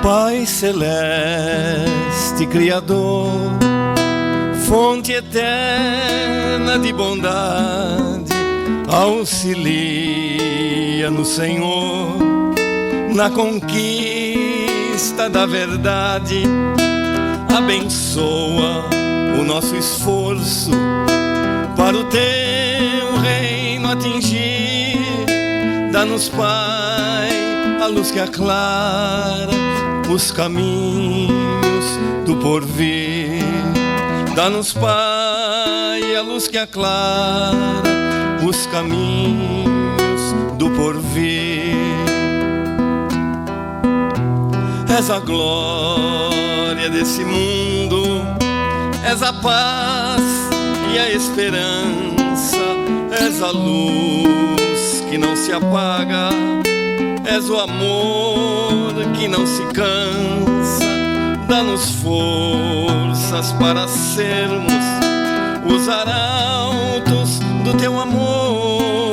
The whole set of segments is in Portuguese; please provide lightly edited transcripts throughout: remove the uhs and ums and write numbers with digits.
Pai celeste, Criador, fonte eterna de bondade, auxilia no Senhor, na conquista da verdade. Abençoa o nosso esforço para o teu reino atingir. Dá-nos, Pai, a luz que aclara os caminhos do porvir. Dá-nos, Pai, a luz que aclara os caminhos do porvir. És a glória desse mundo, és a paz e a esperança, és a luz que não se apaga, és o amor que não se cansa. Dá-nos forças para sermos os arautos do teu amor,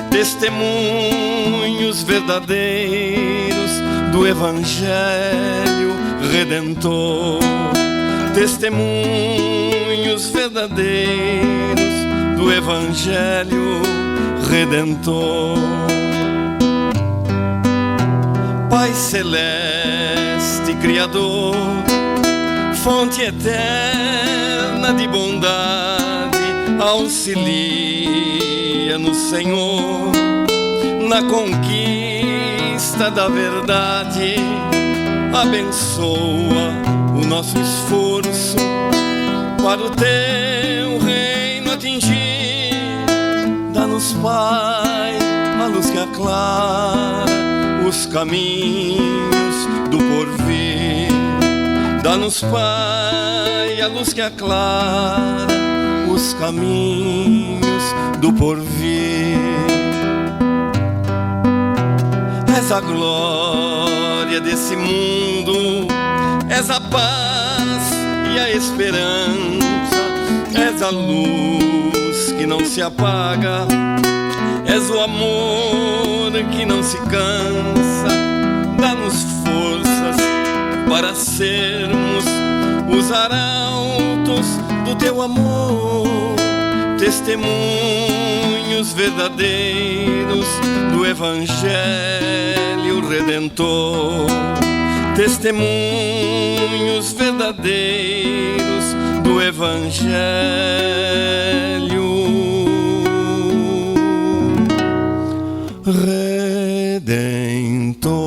testemunhos verdadeiros do Evangelho Redentor. Testemunhos verdadeiros do Evangelho Redentor. Pai celeste, Criador, fonte eterna de bondade, auxilia no Senhor, na conquista da verdade. Abençoa o nosso esforço para o teu reino atingir. Dá-nos, Pai, a luz que aclara os caminhos do porvir. Dá-nos, Pai, a luz que aclara os caminhos do porvir. És a glória desse mundo, és a paz e a esperança, és a luz que não se apaga, és o amor que não se cansa. Dá-nos forças para sermos os arautos do teu amor, testemunhos verdadeiros do Evangelho Redentor. Testemunhos verdadeiros do Evangelho Redentor.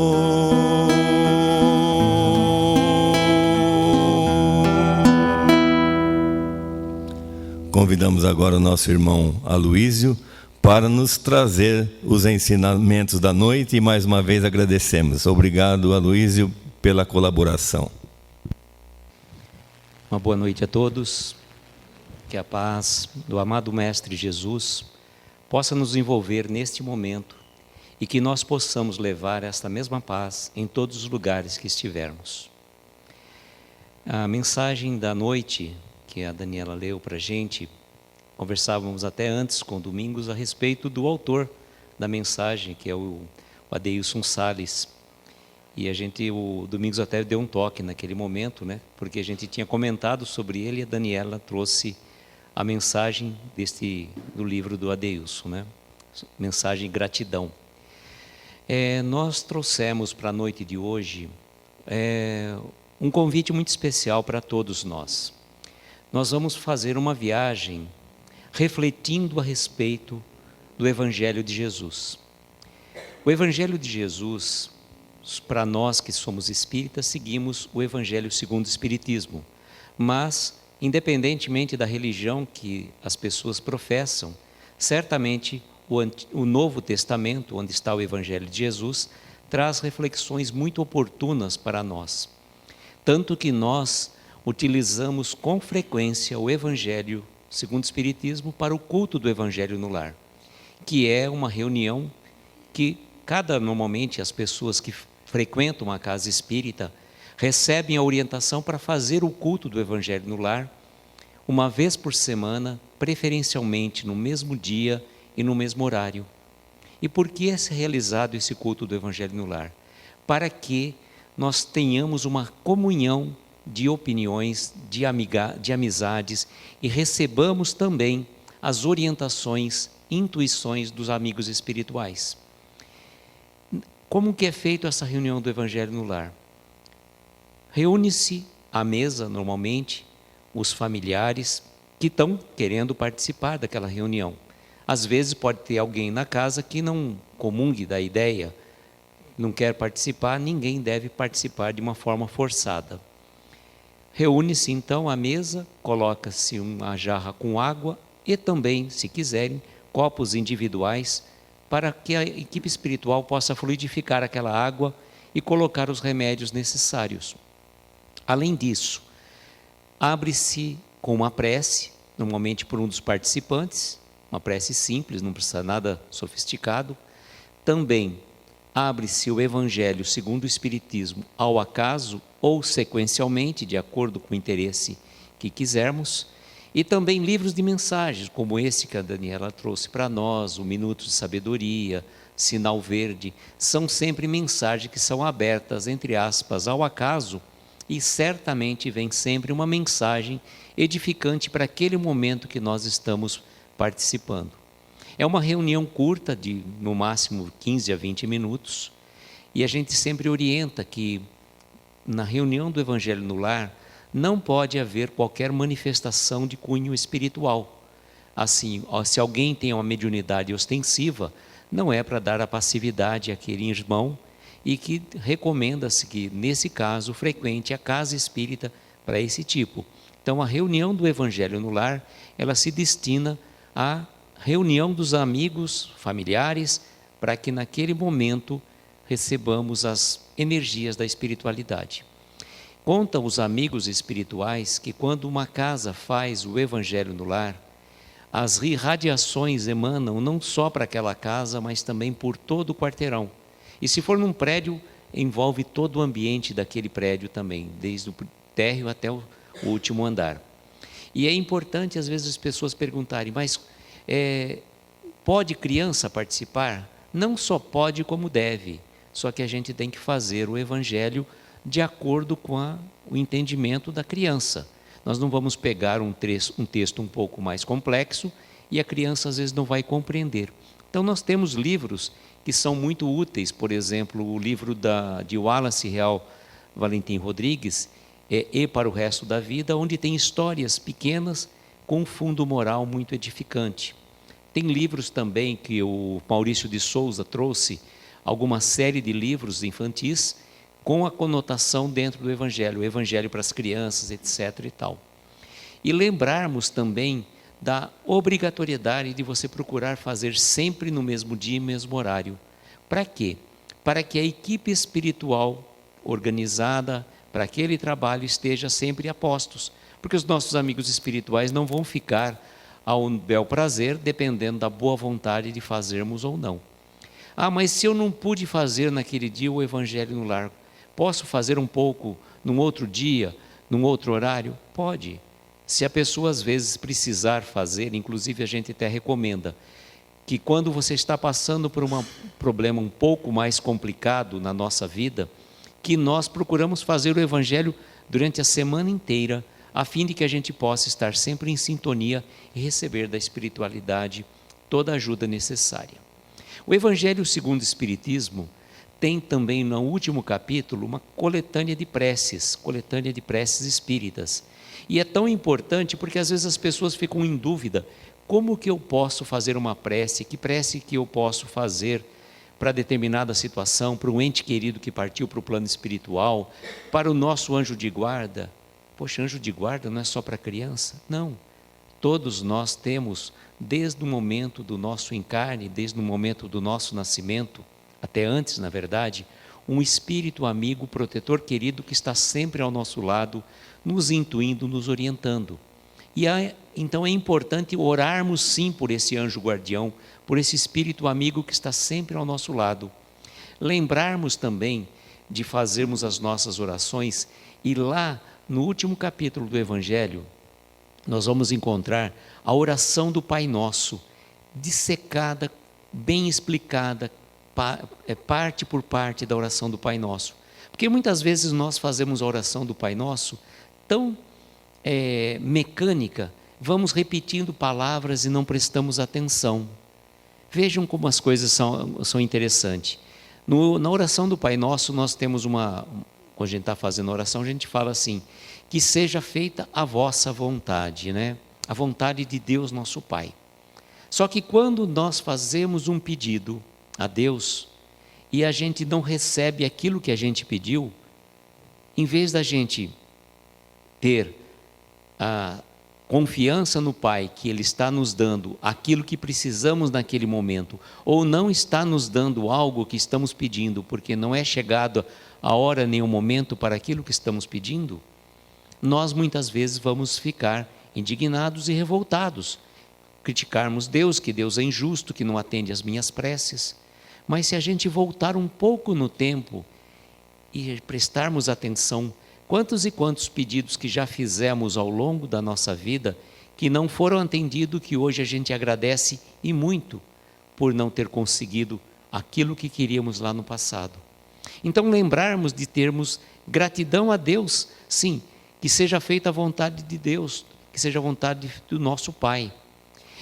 Convidamos agora o nosso irmão Aloísio para nos trazer os ensinamentos da noite e mais uma vez agradecemos. Obrigado, Aloísio, pela colaboração. Uma boa noite a todos. Que a paz do amado Mestre Jesus possa nos envolver neste momento e que nós possamos levar esta mesma paz em todos os lugares que estivermos. A mensagem da noite que a Daniela leu para a gente, conversávamos até antes com o Domingos a respeito do autor da mensagem, que é o Adeilson Salles. E o Domingos até deu um toque naquele momento, né? Porque a gente tinha comentado sobre ele e a Daniela trouxe a mensagem do livro do Adeilson, né? Mensagem gratidão. Nós trouxemos para a noite de hoje um convite muito especial para todos nós. Nós vamos fazer uma viagem refletindo a respeito do Evangelho de Jesus. O Evangelho de Jesus, para nós que somos espíritas, seguimos o Evangelho segundo o Espiritismo. Mas, independentemente da religião que as pessoas professam, certamente o Novo Testamento, onde está o Evangelho de Jesus, traz reflexões muito oportunas para nós. Tanto que nós utilizamos com frequência o Evangelho segundo o Espiritismo para o culto do Evangelho no lar, que é uma reunião que normalmente as pessoas que frequentam uma casa espírita recebem a orientação para fazer o culto do Evangelho no lar uma vez por semana, preferencialmente no mesmo dia e no mesmo horário. E por que é realizado esse culto do Evangelho no lar? Para que nós tenhamos uma comunhão de opiniões, de amizades e recebamos também as orientações, intuições dos amigos espirituais. Como que é feito essa reunião do Evangelho no Lar? Reúne-se à mesa, normalmente, os familiares que estão querendo participar daquela reunião. Às vezes pode ter alguém na casa que não comungue da ideia, não quer participar, ninguém deve participar de uma forma forçada. Reúne-se então à mesa, coloca-se uma jarra com água e também, se quiserem, copos individuais para que a equipe espiritual possa fluidificar aquela água e colocar os remédios necessários. Além disso, abre-se com uma prece, normalmente por um dos participantes, uma prece simples, não precisa nada sofisticado. Também abre-se o Evangelho segundo o Espiritismo ao acaso ou sequencialmente, de acordo com o interesse que quisermos. E também livros de mensagens, como esse que a Daniela trouxe para nós, o Minuto de Sabedoria, Sinal Verde, são sempre mensagens que são abertas, entre aspas, ao acaso, e certamente vem sempre uma mensagem edificante para aquele momento que nós estamos participando. É uma reunião curta, de no máximo 15 a 20 minutos, e a gente sempre orienta que na reunião do Evangelho no Lar não pode haver qualquer manifestação de cunho espiritual. Assim, se alguém tem uma mediunidade ostensiva, não é para dar a passividade àquele irmão, e que recomenda-se que, nesse caso, frequente a casa espírita para esse tipo. Então, a reunião do Evangelho no Lar, ela se destina à reunião dos amigos, familiares, para que naquele momento recebamos as energias da espiritualidade. Contam os amigos espirituais que quando uma casa faz o Evangelho no Lar, as radiações emanam não só para aquela casa, mas também por todo o quarteirão. E se for num prédio, envolve todo o ambiente daquele prédio também, desde o térreo até o último andar. E é importante, às vezes, as pessoas perguntarem, mas pode criança participar? Não só pode, como deve. Só que a gente tem que fazer o Evangelho de acordo com o entendimento da criança. Nós não vamos pegar um texto um pouco mais complexo e a criança às vezes não vai compreender. Então nós temos livros que são muito úteis, por exemplo, o livro de Wallace Real Valentim Rodrigues, E para o Resto da Vida, onde tem histórias pequenas com um fundo moral muito edificante. Tem livros também que o Maurício de Souza trouxe, alguma série de livros infantis com a conotação dentro do Evangelho, o Evangelho para as crianças, etc. e tal. E lembrarmos também da obrigatoriedade de você procurar fazer sempre no mesmo dia e mesmo horário. Para quê? Para que a equipe espiritual organizada para aquele trabalho esteja sempre a postos, porque os nossos amigos espirituais não vão ficar ao bel prazer, dependendo da boa vontade de fazermos ou não. Ah, mas se eu não pude fazer naquele dia o Evangelho no Lar, posso fazer um pouco num outro dia, num outro horário? Pode. Se a pessoa às vezes precisar fazer, inclusive a gente até recomenda, que quando você está passando por um problema um pouco mais complicado na nossa vida, que nós procuramos fazer o Evangelho durante a semana inteira, a fim de que a gente possa estar sempre em sintonia e receber da espiritualidade toda a ajuda necessária. O Evangelho segundo o Espiritismo tem também no último capítulo uma coletânea de preces espíritas. E é tão importante porque às vezes as pessoas ficam em dúvida, como que eu posso fazer uma prece, que prece que eu posso fazer para determinada situação, para um ente querido que partiu para o plano espiritual, para o nosso anjo de guarda. Poxa, anjo de guarda não é só para criança? Não, todos nós temos, desde o momento do nosso encarne, desde o momento do nosso nascimento, até antes, na verdade, um espírito amigo, protetor querido que está sempre ao nosso lado, nos intuindo, nos orientando. Então é importante orarmos sim por esse anjo guardião, por esse espírito amigo que está sempre ao nosso lado. Lembrarmos também de fazermos as nossas orações, e lá no último capítulo do Evangelho, nós vamos encontrar a oração do Pai Nosso, dissecada, bem explicada, parte por parte da oração do Pai Nosso, Porque muitas vezes nós fazemos a oração do Pai Nosso tão mecânica, vamos repetindo palavras e não prestamos atenção. Vejam como as coisas são interessantes. Na oração do Pai Nosso, nós temos quando a gente está fazendo a oração, a gente fala assim, que seja feita a vossa vontade, né? A vontade de Deus nosso Pai. Só que quando nós fazemos um pedido a Deus e a gente não recebe aquilo que a gente pediu, em vez da gente ter a confiança no Pai que Ele está nos dando aquilo que precisamos naquele momento, ou não está nos dando algo que estamos pedindo, porque não é chegado a hora nem o momento para aquilo que estamos pedindo, nós muitas vezes vamos ficar indignados e revoltados, criticarmos Deus, que Deus é injusto, que não atende às minhas preces. Mas se a gente voltar um pouco no tempo e prestarmos atenção, quantos e quantos pedidos que já fizemos ao longo da nossa vida, que não foram atendidos, que hoje a gente agradece e muito, por não ter conseguido aquilo que queríamos lá no passado. Então lembrarmos de termos gratidão a Deus, sim, que seja feita a vontade de Deus, que seja a vontade do nosso Pai.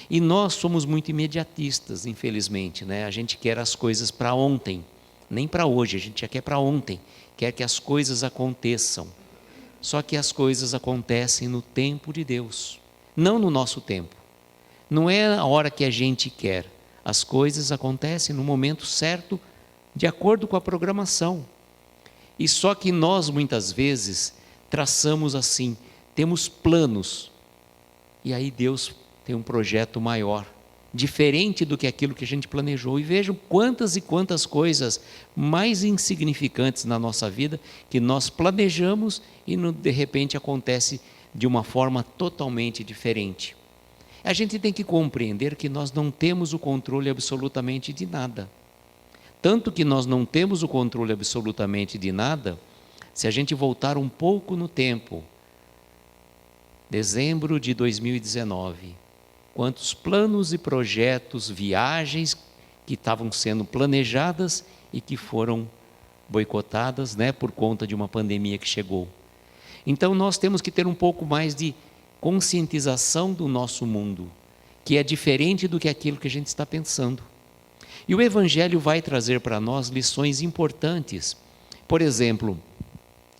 E nós somos muito imediatistas, infelizmente, né? A gente quer as coisas para ontem, nem para hoje, a gente já quer para ontem, quer que as coisas aconteçam. Só que as coisas acontecem no tempo de Deus, não no nosso tempo. Não é a hora que a gente quer, as coisas acontecem no momento certo, de acordo com a programação. E só que nós muitas vezes traçamos assim, temos planos, e aí Deus tem um projeto maior, diferente do que aquilo que a gente planejou. E vejam quantas e quantas coisas mais insignificantes na nossa vida que nós planejamos e de repente acontece de uma forma totalmente diferente. A gente tem que compreender que nós não temos o controle absolutamente de nada. Tanto que nós não temos o controle absolutamente de nada, se a gente voltar um pouco no tempo, dezembro de 2019, quantos planos e projetos, viagens que estavam sendo planejadas e que foram boicotadas, né, por conta de uma pandemia que chegou. Então nós temos que ter um pouco mais de conscientização do nosso mundo, que é diferente do que aquilo que a gente está pensando. E o Evangelho vai trazer para nós lições importantes. Por exemplo,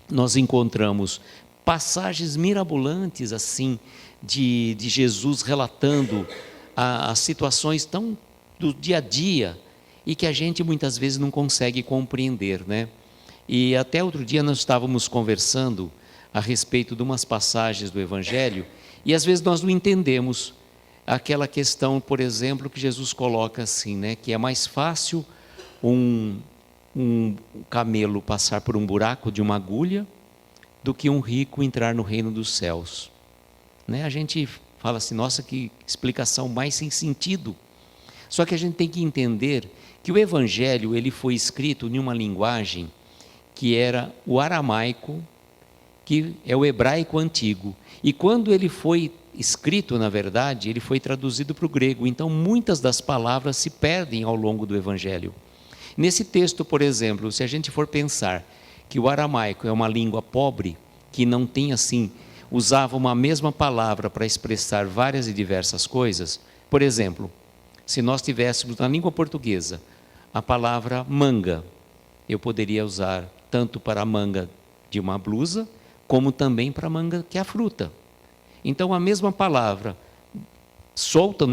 nós encontramos passagens mirabolantes assim, de Jesus relatando as situações tão do dia a dia e que a gente muitas vezes não consegue compreender, né? E até outro dia nós estávamos conversando a respeito de umas passagens do Evangelho e às vezes nós não entendemos aquela questão, por exemplo, que Jesus coloca assim, né? Que é mais fácil um camelo passar por um buraco de uma agulha do que um rico entrar no reino dos céus. Né? A gente fala assim, nossa, que explicação mais sem sentido. Só que a gente tem que entender que o Evangelho ele foi escrito em uma linguagem que era o aramaico, que é o hebraico antigo. E quando ele foi escrito, na verdade, ele foi traduzido para o grego. Então, muitas das palavras se perdem ao longo do Evangelho. Nesse texto, por exemplo, se a gente for pensar que o aramaico é uma língua pobre, que não tem assim, usava uma mesma palavra para expressar várias e diversas coisas. Por exemplo, se nós tivéssemos na língua portuguesa a palavra manga, eu poderia usar tanto para a manga de uma blusa, como também para a manga que é a fruta. Então a mesma palavra, solta,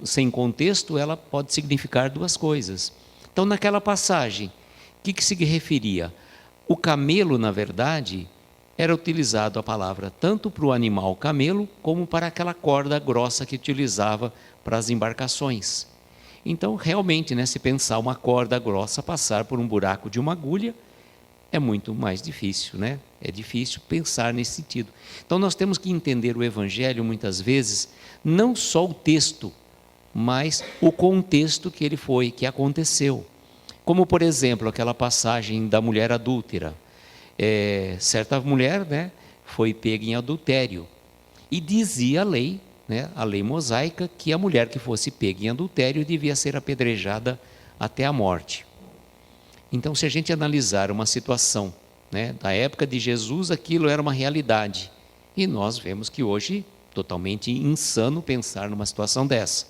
sem contexto, ela pode significar duas coisas. Então naquela passagem, o que se referia? O camelo, na verdade, era utilizado a palavra tanto para o animal camelo, como para aquela corda grossa que utilizava para as embarcações. Então, realmente, né, se pensar uma corda grossa passar por um buraco de uma agulha, é muito mais difícil, né? É difícil pensar nesse sentido. Então, nós temos que entender o Evangelho, muitas vezes, não só o texto, mas o contexto que ele foi, que aconteceu. Como, por exemplo, aquela passagem da mulher adúltera. Certa mulher, né, foi pega em adultério e dizia a lei, né, a lei mosaica, que a mulher que fosse pega em adultério devia ser apedrejada até a morte. Então, se a gente analisar uma situação, né? Da época de Jesus, aquilo era uma realidade. E nós vemos que hoje, totalmente insano pensar numa situação dessa.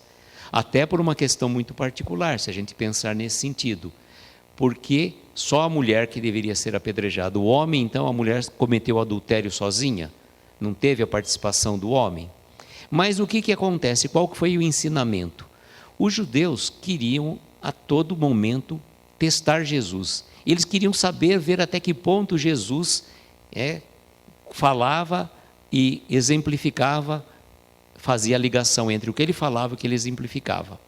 Até por uma questão muito particular, se a gente pensar nesse sentido. Porque só a mulher que deveria ser apedrejada. O homem, então, a mulher cometeu adultério sozinha? Não teve a participação do homem? Mas o que acontece? Qual foi o ensinamento? Os judeus queriam a todo momento testar Jesus. Eles queriam saber, ver até que ponto Jesus falava e exemplificava, fazia a ligação entre o que ele falava e o que ele exemplificava.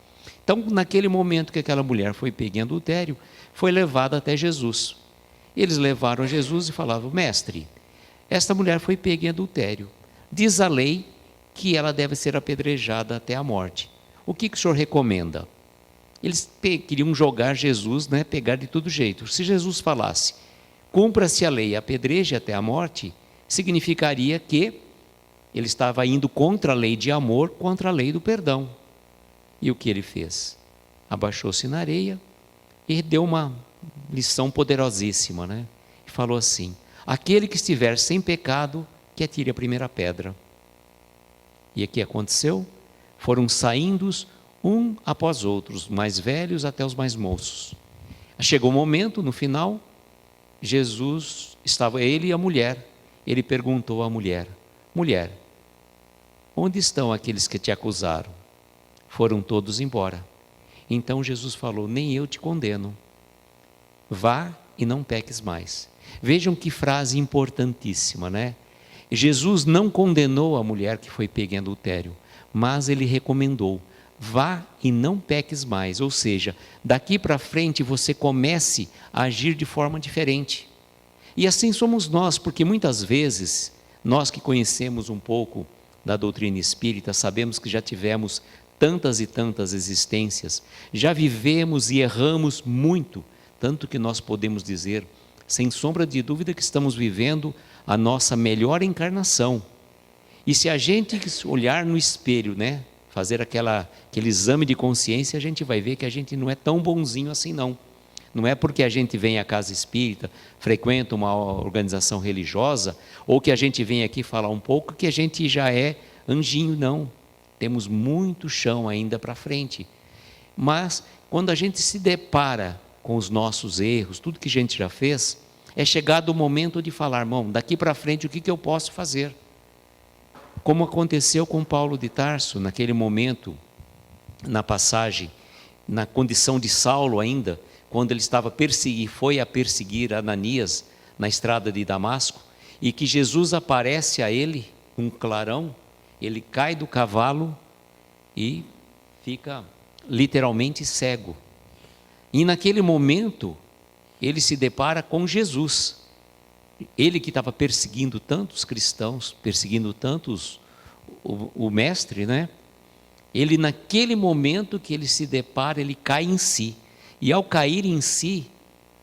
Então, naquele momento que aquela mulher foi pega em adultério, foi levada até Jesus. Eles levaram Jesus e falavam: mestre, esta mulher foi pega em adultério. Diz a lei que ela deve ser apedrejada até a morte. O que o senhor recomenda? Eles queriam jogar Jesus, né, pegar de todo jeito. Se Jesus falasse, cumpra-se a lei, apedreje até a morte, significaria que ele estava indo contra a lei de amor, contra a lei do perdão. E o que ele fez? Abaixou-se na areia e deu uma lição poderosíssima, né? E falou assim: aquele que estiver sem pecado, que atire a primeira pedra. E o que aconteceu? Foram saindo um após outro, os mais velhos até os mais moços. Chegou o momento, no final, Jesus, estava ele e a mulher. Ele perguntou à mulher: mulher, onde estão aqueles que te acusaram? Foram todos embora. Então Jesus falou: nem eu te condeno. Vá e não peques mais. Vejam que frase importantíssima, né? Jesus não condenou a mulher que foi pega em adultério, mas ele recomendou: vá e não peques mais. Ou seja, daqui para frente você comece a agir de forma diferente. E assim somos nós, porque muitas vezes, nós que conhecemos um pouco da doutrina espírita, sabemos que já tivemos tantas e tantas existências, já vivemos e erramos muito, tanto que nós podemos dizer, sem sombra de dúvida, que estamos vivendo a nossa melhor encarnação. E se a gente olhar no espelho, né, fazer aquele exame de consciência, a gente vai ver que a gente não é tão bonzinho assim não. Não é porque a gente vem à casa espírita, frequenta uma organização religiosa, ou que a gente vem aqui falar um pouco, que a gente já é anjinho, não. Temos muito chão ainda para frente. Mas quando a gente se depara com os nossos erros, tudo que a gente já fez, é chegado o momento de falar: irmão, daqui para frente o que eu posso fazer? Como aconteceu com Paulo de Tarso, naquele momento, na passagem, na condição de Saulo ainda, quando ele foi a perseguir Ananias na estrada de Damasco, e que Jesus aparece a ele, um clarão, ele cai do cavalo e fica literalmente cego. E naquele momento, ele se depara com Jesus. Ele que estava perseguindo tantos cristãos, perseguindo tantos o mestre, né? Ele, naquele momento que ele se depara, ele cai em si. E ao cair em si,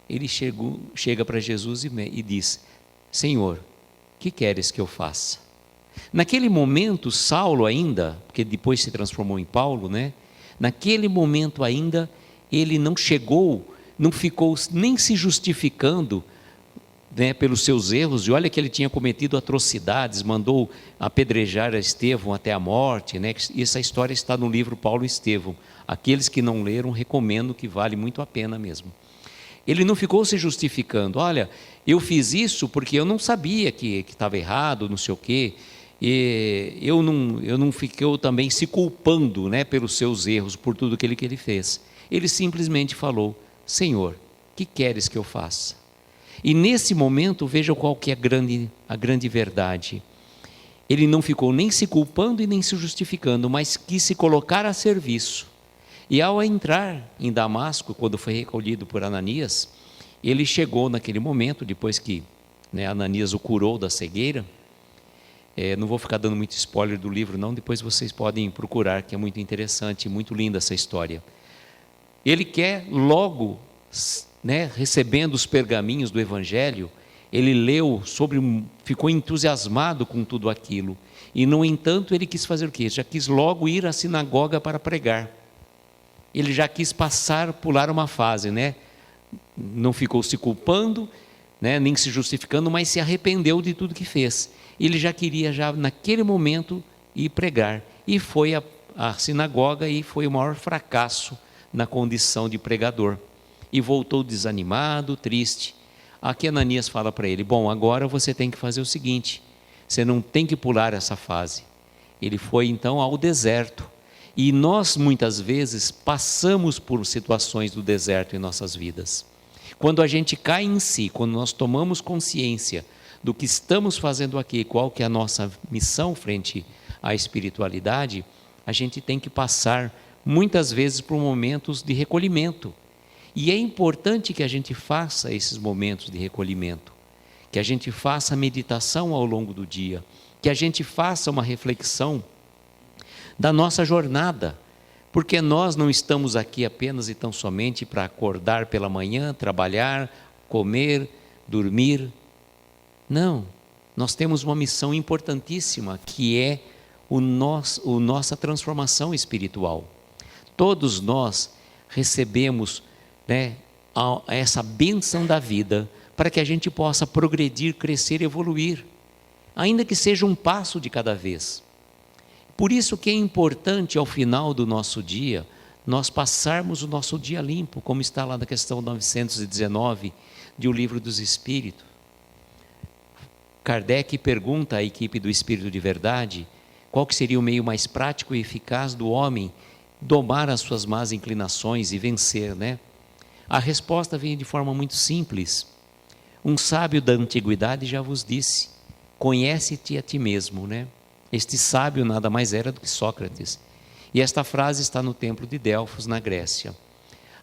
ele chega para Jesus e diz: Senhor, que queres que eu faça? Naquele momento, Saulo ainda, porque depois se transformou em Paulo, né? Naquele momento ainda, ele não ficou nem se justificando, né, pelos seus erros. E olha que ele tinha cometido atrocidades, mandou apedrejar a Estevão até a morte, né? E essa história está no livro Paulo e Estevão. Aqueles que não leram, recomendo, que vale muito a pena mesmo. Ele não ficou se justificando: olha, eu fiz isso porque eu não sabia que estava errado, não sei o quê. E eu não fiquei também se culpando, né, pelos seus erros, por tudo aquilo que ele fez. Ele simplesmente falou: Senhor, que queres que eu faça? E nesse momento, veja qual que é a grande verdade. Ele não ficou nem se culpando e nem se justificando, mas quis se colocar a serviço. E ao entrar em Damasco, quando foi recolhido por Ananias, ele chegou naquele momento, depois que, né, Ananias o curou da cegueira. Não vou ficar dando muito spoiler do livro não, depois vocês podem procurar, que é muito interessante, muito linda essa história. Ele quer logo, né, recebendo os pergaminhos do Evangelho, ele leu ficou entusiasmado com tudo aquilo. E no entanto ele quis fazer o quê? Já quis logo ir à sinagoga para pregar. Ele já quis pular uma fase, né? Não ficou se culpando, né, nem se justificando, mas se arrependeu de tudo que fez. Ele já queria, já naquele momento, ir pregar. E foi à sinagoga e foi o maior fracasso na condição de pregador. E voltou desanimado, triste. Aqui Ananias fala para ele: bom, agora você tem que fazer o seguinte, você não tem que pular essa fase. Ele foi então ao deserto. E nós muitas vezes passamos por situações do deserto em nossas vidas. Quando a gente cai em si, quando nós tomamos consciência do que estamos fazendo aqui, qual que é a nossa missão frente à espiritualidade, a gente tem que passar muitas vezes por momentos de recolhimento. E é importante que a gente faça esses momentos de recolhimento, que a gente faça meditação ao longo do dia, que a gente faça uma reflexão da nossa jornada, porque nós não estamos aqui apenas e tão somente para acordar pela manhã, trabalhar, comer, dormir. Não, nós temos uma missão importantíssima, que é nossa transformação espiritual. Todos nós recebemos, né, essa bênção da vida, para que a gente possa progredir, crescer e evoluir, ainda que seja um passo de cada vez. Por isso que é importante, ao final do nosso dia, nós passarmos o nosso dia limpo, como está lá na questão 919 de O Livro dos Espíritos. Kardec pergunta à equipe do Espírito de Verdade qual que seria o meio mais prático e eficaz do homem domar as suas más inclinações e vencer, né? A resposta vem de forma muito simples. Um sábio da antiguidade já vos disse: conhece-te a ti mesmo, né? Este sábio nada mais era do que Sócrates. E esta frase está no templo de Delfos, na Grécia.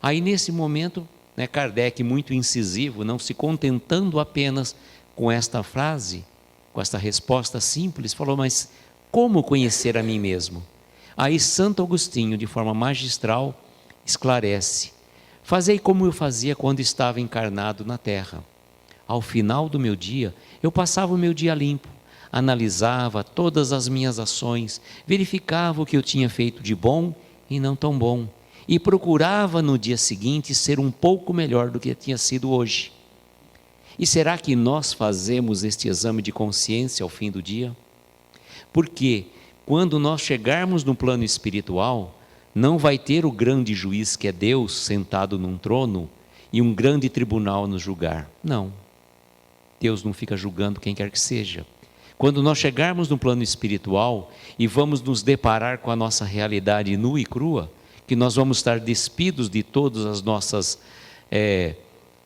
Aí nesse momento, né, Kardec, muito incisivo, não se contentando apenas com esta frase, com esta resposta simples, falou: mas como conhecer a mim mesmo? Aí Santo Agostinho, de forma magistral, esclarece: fazei como eu fazia quando estava encarnado na terra. Ao final do meu dia, eu passava o meu dia limpo, analisava todas as minhas ações, verificava o que eu tinha feito de bom e não tão bom, e procurava no dia seguinte ser um pouco melhor do que tinha sido hoje. E será que nós fazemos este exame de consciência ao fim do dia? Porque quando nós chegarmos no plano espiritual, não vai ter o grande juiz que é Deus sentado num trono e um grande tribunal nos julgar. Não. Deus não fica julgando quem quer que seja. Quando nós chegarmos no plano espiritual e vamos nos deparar com a nossa realidade nua e crua, que nós vamos estar despidos de todas as nossas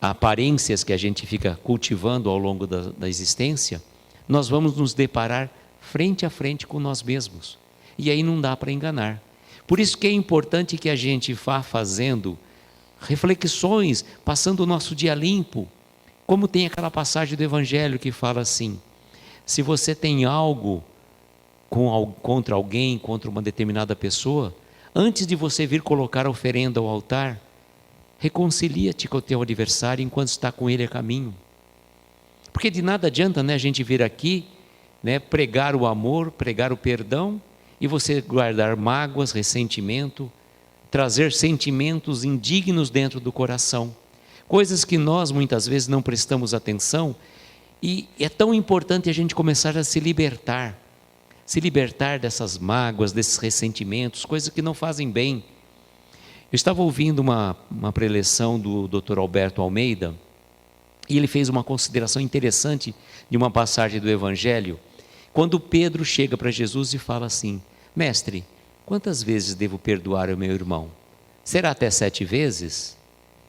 aparências que a gente fica cultivando ao longo da existência, nós vamos nos deparar frente a frente com nós mesmos. E aí não dá para enganar. Por isso que é importante que a gente vá fazendo reflexões, passando o nosso dia limpo, como tem aquela passagem do Evangelho que fala assim: se você tem algo contra alguém, contra uma determinada pessoa, antes de você vir colocar a oferenda ao altar, reconcilia-te com o teu adversário enquanto está com ele a caminho. Porque de nada adianta, né, a gente vir aqui, né, pregar o amor, pregar o perdão, e você guardar mágoas, ressentimento, trazer sentimentos indignos dentro do coração. Coisas que nós muitas vezes não prestamos atenção. E é tão importante a gente começar a se libertar dessas mágoas, desses ressentimentos, coisas que não fazem bem. Eu estava ouvindo uma preleção do Dr. Alberto Almeida, e ele fez uma consideração interessante de uma passagem do Evangelho, quando Pedro chega para Jesus e fala assim: mestre, quantas vezes devo perdoar o meu irmão? Será até 7 vezes?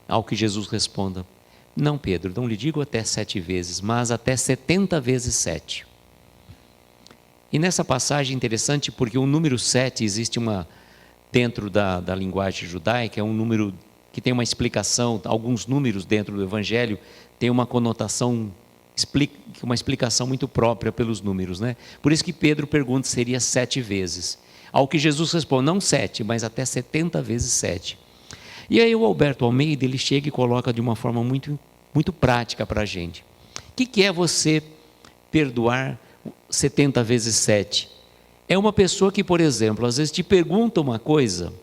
Ao que Jesus responda: não, Pedro, não lhe digo até 7 vezes, mas até 70 vezes 7. E nessa passagem é interessante porque o número 7 existe dentro da linguagem judaica, é um número que tem uma explicação. Alguns números dentro do Evangelho têm uma conotação, uma explicação muito própria pelos números, né? Por isso que Pedro pergunta se seria 7 vezes. Ao que Jesus responde: não 7, mas até 70 vezes 7. E aí o Alberto Almeida, ele chega e coloca de uma forma muito, muito prática para a gente. O que é você perdoar 70 vezes 7? É uma pessoa que, por exemplo, às vezes te pergunta uma coisa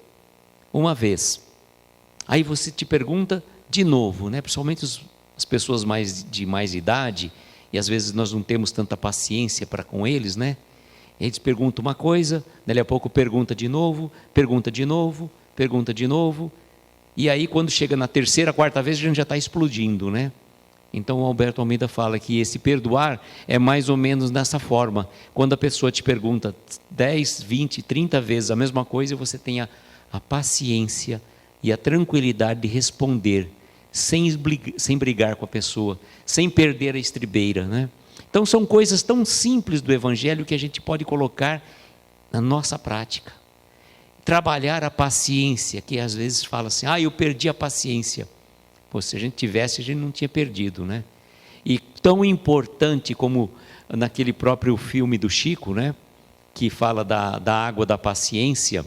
uma vez, aí você te pergunta de novo, né? Principalmente as pessoas de mais idade, e às vezes nós não temos tanta paciência para com eles, né? Eles perguntam uma coisa, dali a pouco pergunta de novo, pergunta de novo, pergunta de novo, e aí quando chega na terceira, quarta vez, a gente já está explodindo, né? Então o Alberto Almeida fala que esse perdoar é mais ou menos dessa forma. Quando a pessoa te pergunta 10, 20, 30 vezes a mesma coisa, você tem a paciência e a tranquilidade de responder, sem brigar com a pessoa, sem perder a estribeira, né? Então são coisas tão simples do Evangelho que a gente pode colocar na nossa prática. Trabalhar a paciência, que às vezes fala assim, eu perdi a paciência. Pô, se a gente tivesse, a gente não tinha perdido, né? E tão importante como naquele próprio filme do Chico, né? Que fala da água da paciência,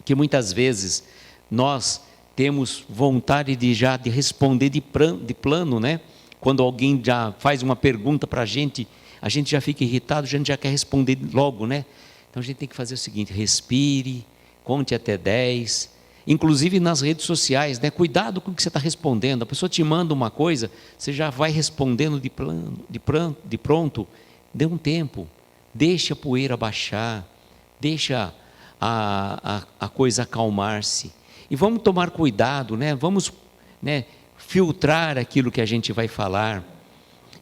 que muitas vezes nós temos vontade de responder de plano, né? Quando alguém já faz uma pergunta para a gente já fica irritado, a gente já quer responder logo, né? Então a gente tem que fazer o seguinte, respire, conte até 10, inclusive nas redes sociais, né? Cuidado com o que você está respondendo, a pessoa te manda uma coisa, você já vai respondendo de pronto, dê um tempo, deixa a poeira baixar, deixa a coisa acalmar-se, e vamos tomar cuidado, né? Vamos, né, filtrar aquilo que a gente vai falar.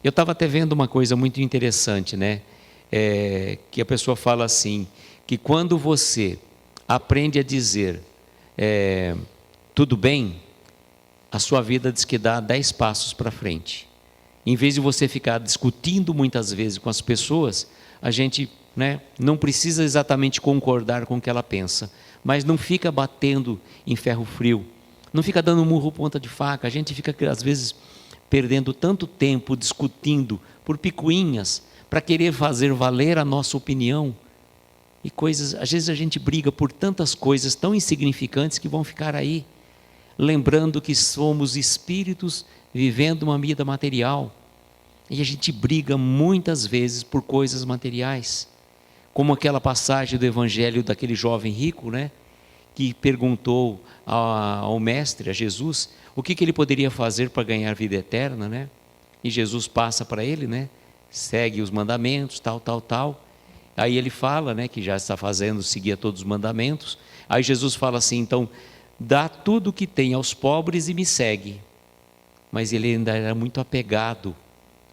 Eu estava até vendo uma coisa muito interessante, né? Que a pessoa fala assim, que quando você aprende a dizer tudo bem, a sua vida diz que dá 10 passos para frente. Em vez de você ficar discutindo muitas vezes com as pessoas, a gente, né, não precisa exatamente concordar com o que ela pensa, mas não fica batendo em ferro frio, não fica dando murro ponta de faca. A gente fica às vezes perdendo tanto tempo discutindo por picuinhas para querer fazer valer a nossa opinião, e coisas, às vezes a gente briga por tantas coisas tão insignificantes que vão ficar aí, lembrando que somos espíritos vivendo uma vida material, e a gente briga muitas vezes por coisas materiais, como aquela passagem do Evangelho daquele jovem rico, né? Que perguntou ao mestre, a Jesus, o que ele poderia fazer para ganhar vida eterna, né? E Jesus passa para ele, né? Segue os mandamentos, tal. Aí ele fala, né, que já está fazendo, seguia todos os mandamentos. Aí Jesus fala assim, então, dá tudo o que tem aos pobres e me segue. Mas ele ainda era muito apegado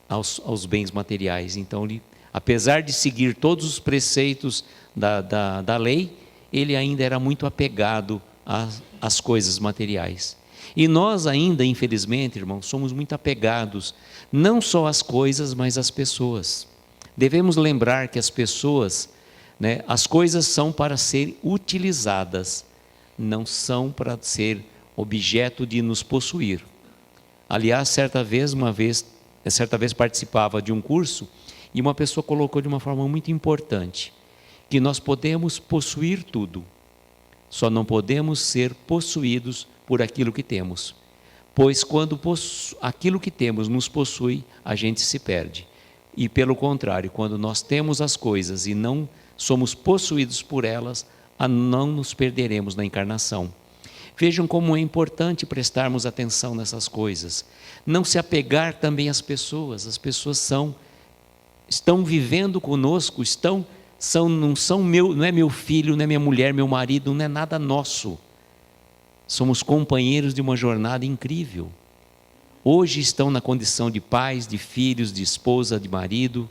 aos bens materiais. Então, ele, apesar de seguir todos os preceitos da lei, ele ainda era muito apegado às coisas materiais. E nós ainda, infelizmente, irmãos, somos muito apegados, não só às coisas, mas às pessoas. Devemos lembrar que as pessoas, né, as coisas são para ser utilizadas, não são para ser objeto de nos possuir. Aliás, certa vez participava de um curso e uma pessoa colocou de uma forma muito importante, que nós podemos possuir tudo, só não podemos ser possuídos por aquilo que temos, pois quando aquilo que temos nos possui, a gente se perde. E pelo contrário, quando nós temos as coisas e não somos possuídos por elas, não nos perderemos na encarnação. Vejam como é importante prestarmos atenção nessas coisas. Não se apegar também às pessoas. As pessoas estão vivendo conosco, não é meu filho, não é minha mulher, meu marido, não é nada nosso. Somos companheiros de uma jornada incrível. Hoje estão na condição de pais, de filhos, de esposa, de marido.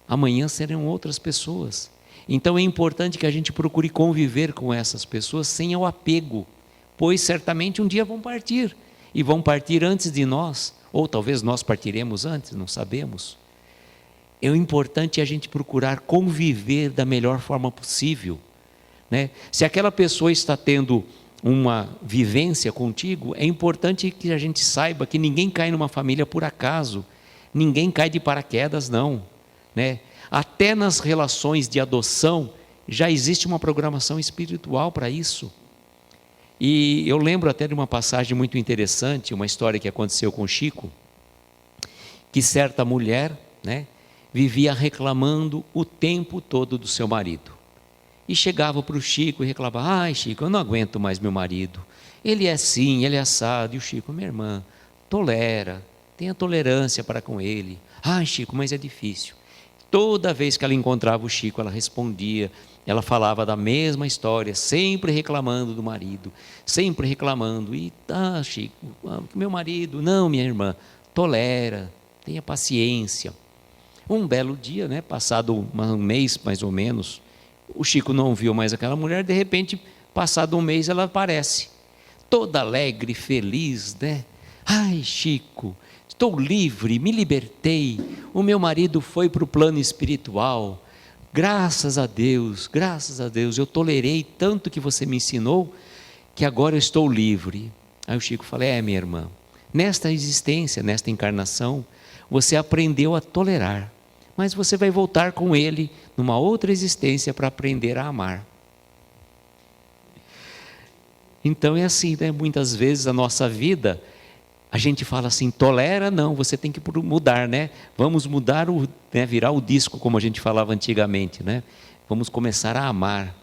Amanhã serão outras pessoas. Então é importante que a gente procure conviver com essas pessoas sem o apego, pois certamente um dia vão partir, e vão partir antes de nós, ou talvez nós partiremos antes, não sabemos. É importante a gente procurar conviver da melhor forma possível, né? Se aquela pessoa está tendo uma vivência contigo, é importante que a gente saiba que ninguém cai numa família por acaso, ninguém cai de paraquedas não, né? Até nas relações de adoção já existe uma programação espiritual para isso. E eu lembro até de uma passagem muito interessante, uma história que aconteceu com Chico, que certa mulher, né, vivia reclamando o tempo todo do seu marido. E chegava para o Chico e reclamava, ai Chico, eu não aguento mais meu marido, ele é assim, ele é assado. E o Chico, minha irmã, tolera, tenha tolerância para com ele. Ah, Chico, mas é difícil. Toda vez que ela encontrava o Chico, ela respondia, ela falava da mesma história, sempre reclamando do marido, sempre reclamando. E, Chico, meu marido, não, minha irmã, tolera, tenha paciência. Um belo dia, né, passado um mês mais ou menos, o Chico não viu mais aquela mulher, de repente, passado um mês, ela aparece, toda alegre, feliz, né? Ai, Chico, estou livre, me libertei, o meu marido foi para o plano espiritual, graças a Deus, eu tolerei tanto que você me ensinou, que agora eu estou livre. Aí o Chico fala, minha irmã, nesta existência, nesta encarnação, você aprendeu a tolerar, mas você vai voltar com ele numa outra existência para aprender a amar. Então é assim, né? Muitas vezes a nossa vida, a gente fala assim, tolera, não, você tem que mudar, né? Vamos mudar, virar o disco, como a gente falava antigamente, né? Vamos começar a amar.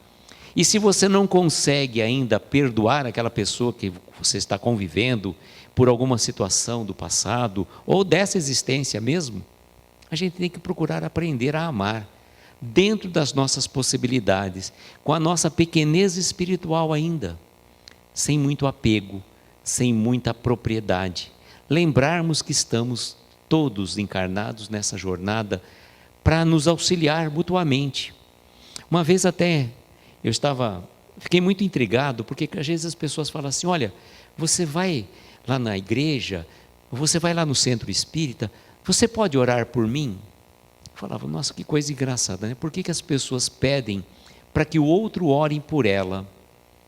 E se você não consegue ainda perdoar aquela pessoa que você está convivendo por alguma situação do passado, ou dessa existência mesmo, a gente tem que procurar aprender a amar, dentro das nossas possibilidades, com a nossa pequenez espiritual ainda, sem muito apego, sem muita propriedade. Lembrarmos que estamos todos encarnados nessa jornada para nos auxiliar mutuamente. Uma vez até fiquei muito intrigado, porque às vezes as pessoas falam assim, olha, você vai lá na igreja, você vai lá no centro espírita, você pode orar por mim? Eu falava, nossa, que coisa engraçada, né? Por que as pessoas pedem para que o outro ore por ela?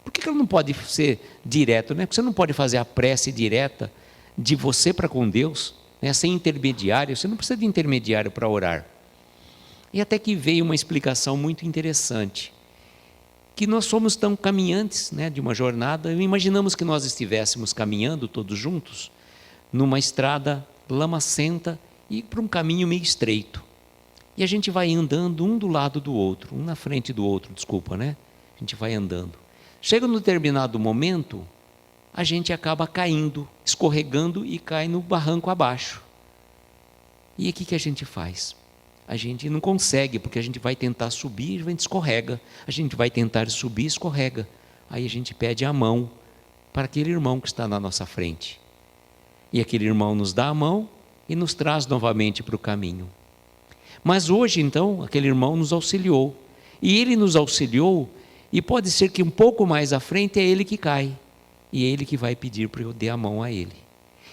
Por que ela não pode ser direto, né? Porque você não pode fazer a prece direta de você para com Deus, né? Sem intermediário, você não precisa de intermediário para orar. E até que veio uma explicação muito interessante, que nós somos tão caminhantes, né, de uma jornada, imaginamos que nós estivéssemos caminhando todos juntos, numa estrada lamacenta e para um caminho meio estreito. E a gente vai andando um do lado do outro, um na frente do outro, né? A gente vai andando. Chega num determinado momento, a gente acaba caindo, escorregando e cai no barranco abaixo. E o que a gente faz? A gente não consegue, porque a gente vai tentar subir, a gente escorrega. A gente vai tentar subir, escorrega. Aí a gente pede a mão para aquele irmão que está na nossa frente. E aquele irmão nos dá a mão e nos traz novamente para o caminho. Mas hoje, então, aquele irmão nos auxiliou. E ele nos auxiliou, e pode ser que um pouco mais à frente é ele que cai. E é ele que vai pedir para eu dar a mão a ele.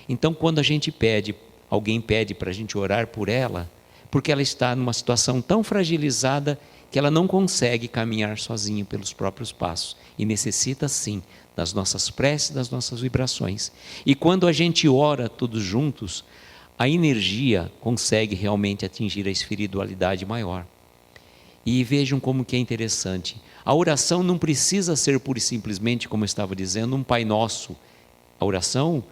Então, quando a gente pede, alguém pede para a gente orar por ela, porque ela está numa situação tão fragilizada que ela não consegue caminhar sozinha pelos próprios passos. E necessita, sim, das nossas preces, das nossas vibrações. E quando a gente ora todos juntos, a energia consegue realmente atingir a espiritualidade maior. E vejam como que é interessante. A oração não precisa ser pura e simplesmente, como eu estava dizendo, um Pai Nosso. A oração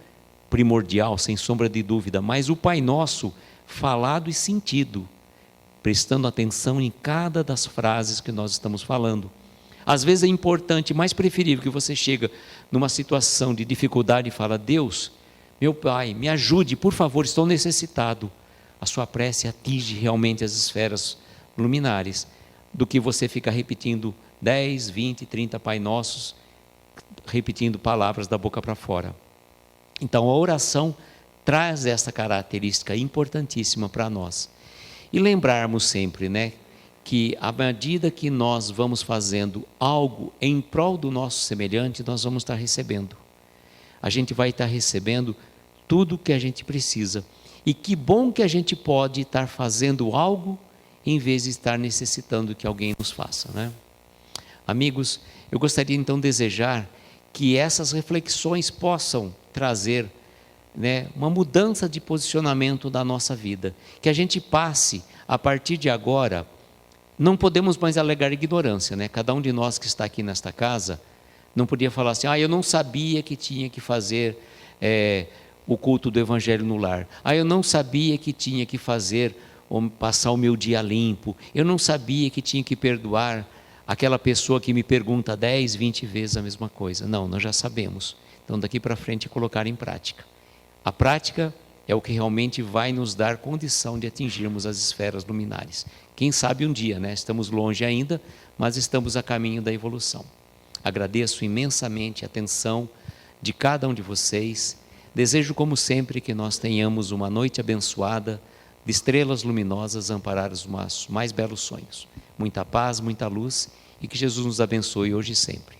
primordial, sem sombra de dúvida, mas o Pai Nosso falado e sentido, prestando atenção em cada das frases que nós estamos falando. Às vezes é importante, mais preferível que você chega numa situação de dificuldade e fala, Deus, meu Pai, me ajude, por favor, estou necessitado. A sua prece atinge realmente as esferas luminares, do que você ficar repetindo 10, 20, 30 Pai Nossos, repetindo palavras da boca para fora. Então a oração traz essa característica importantíssima para nós. E lembrarmos sempre, né, que à medida que nós vamos fazendo algo em prol do nosso semelhante, nós vamos estar recebendo. A gente vai estar recebendo tudo o que a gente precisa. E que bom que a gente pode estar fazendo algo em vez de estar necessitando que alguém nos faça, né? Amigos, eu gostaria então de desejar que essas reflexões possam trazer, né, uma mudança de posicionamento da nossa vida, que a gente passe, a partir de agora, não podemos mais alegar ignorância, né? Cada um de nós que está aqui nesta casa, não podia falar assim, eu não sabia que tinha que fazer o culto do Evangelho no lar, eu não sabia que tinha que fazer, ou passar o meu dia limpo, eu não sabia que tinha que perdoar aquela pessoa que me pergunta 10, 20 vezes a mesma coisa. Não, nós já sabemos. Então daqui para frente é colocar em prática. A prática é o que realmente vai nos dar condição de atingirmos as esferas luminares. Quem sabe um dia, né? Estamos longe ainda, mas estamos a caminho da evolução. Agradeço imensamente a atenção de cada um de vocês. Desejo, como sempre, que nós tenhamos uma noite abençoada, de estrelas luminosas a amparar os nossos mais belos sonhos. Muita paz, muita luz, e que Jesus nos abençoe hoje e sempre.